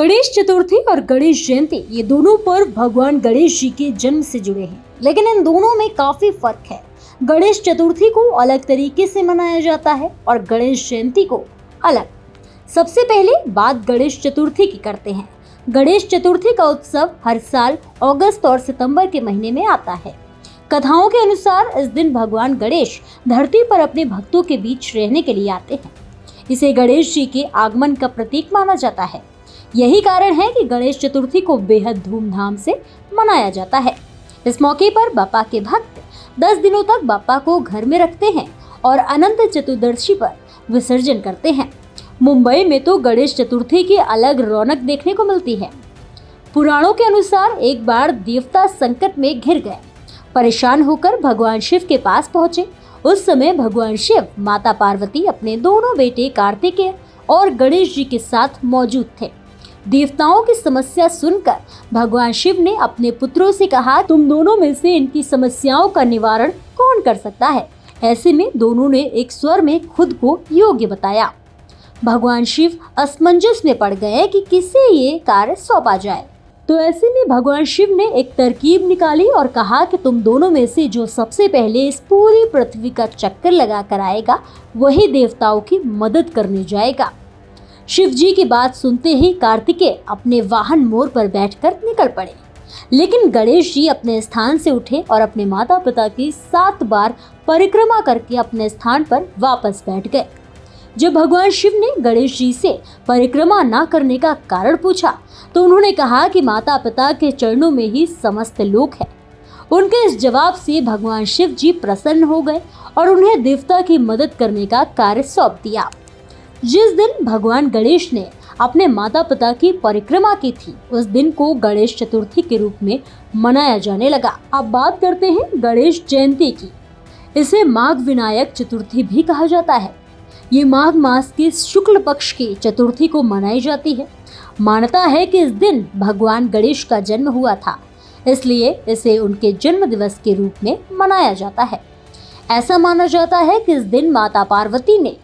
गणेश चतुर्थी और गणेश जयंती ये दोनों पर्व भगवान गणेश जी के जन्म से जुड़े हैं, लेकिन इन दोनों में काफी फर्क है। गणेश चतुर्थी को अलग तरीके से मनाया जाता है और गणेश जयंती को अलग। सबसे पहले बात गणेश चतुर्थी की करते हैं। गणेश चतुर्थी का उत्सव हर साल अगस्त और सितंबर के महीने में आता है। कथाओं के अनुसार इस दिन भगवान गणेश धरती पर अपने भक्तों के बीच रहने के लिए आते हैं। इसे गणेश जी के आगमन का प्रतीक माना जाता है। यही कारण है कि गणेश चतुर्थी को बेहद धूमधाम से मनाया जाता है। इस मौके पर बाप्पा के भक्त 10 दिनों तक बाप्पा को घर में रखते हैं और अनंत चतुर्दशी पर विसर्जन करते हैं। मुंबई में तो गणेश चतुर्थी की अलग रौनक देखने को मिलती है। पुराणों के अनुसार एक बार देवता संकट में घिर गए। परेशान होकर भगवान शिव के पास पहुंचे। उस समय भगवान शिव, माता पार्वती अपने दोनों बेटे कार्तिकेय और गणेश जी के साथ मौजूद थे। देवताओं की समस्या सुनकर भगवान शिव ने अपने पुत्रों से कहा, तुम दोनों में से इनकी समस्याओं का निवारण कौन कर सकता है। ऐसे में दोनों ने एक स्वर में खुद को योग्य बताया। भगवान शिव असमंजस में पड़ गए कि किसे ये कार्य सौंपा जाए। तो ऐसे में भगवान शिव ने एक तरकीब निकाली और कहा कि तुम दोनों में से जो सबसे पहले इस पूरी पृथ्वी का चक्कर लगा कर आएगा, वही देवताओं की मदद करने जाएगा। शिव जी की बात सुनते ही कार्तिकेय अपने वाहन मोर पर बैठकर निकल पड़े, लेकिन गणेश जी अपने स्थान से उठे और अपने माता पिता की 7 बार परिक्रमा करके अपने स्थान पर वापस बैठ गए। जब भगवान शिव ने गणेश जी से परिक्रमा न करने का कारण पूछा, तो उन्होंने कहा कि माता पिता के चरणों में ही समस्त लोक है। उनके इस जवाब से भगवान शिव जी प्रसन्न हो गए और उन्हें देवता की मदद करने का कार्य सौंप दिया। जिस दिन भगवान गणेश ने अपने माता पिता की परिक्रमा की थी, उस दिन को गणेश चतुर्थी के रूप में मनाया जाने लगा। अब बात करते हैं गणेश जयंती की। इसे माघ विनायक चतुर्थी भी कहा जाता है। ये माघ मास के शुक्ल पक्ष की चतुर्थी को मनाई जाती है। मान्यता है कि इस दिन भगवान गणेश का जन्म हुआ था, इसलिए इसे उनके जन्म दिवस के रूप में मनाया जाता है। ऐसा माना जाता है कि इस दिन माता पार्वती ने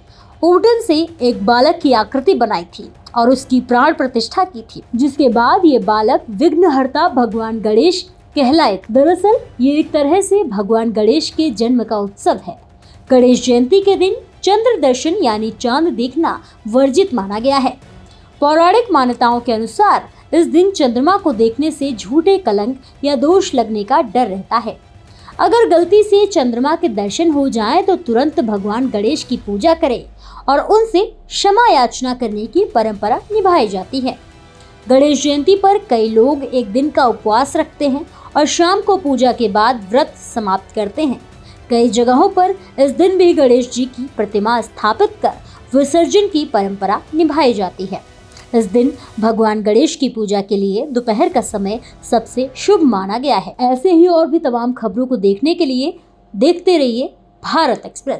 ऊटन से एक बालक की आकृति बनाई थी और उसकी प्राण प्रतिष्ठा की थी, जिसके बाद ये बालक विघ्नहर्ता भगवान गणेश कहलाए। दरअसल ये एक तरह से भगवान गणेश के जन्म का उत्सव है। गणेश जयंती के दिन चंद्र दर्शन यानी चांद देखना वर्जित माना गया है। पौराणिक मान्यताओं के अनुसार इस दिन चंद्रमा को देखने से झूठे कलंक या दोष लगने का डर रहता है। अगर गलती से चंद्रमा के दर्शन हो जाए तो तुरंत भगवान गणेश की पूजा करें और उनसे क्षमा याचना करने की परंपरा निभाई जाती है। गणेश जयंती पर कई लोग एक दिन का उपवास रखते हैं और शाम को पूजा के बाद व्रत समाप्त करते हैं। कई जगहों पर इस दिन भी गणेश जी की प्रतिमा स्थापित कर विसर्जन की परंपरा निभाई जाती है। इस दिन भगवान गणेश की पूजा के लिए दोपहर का समय सबसे शुभ माना गया है। ऐसे ही और भी तमाम खबरों को देखने के लिए देखते रहिए भारत एक्सप्रेस।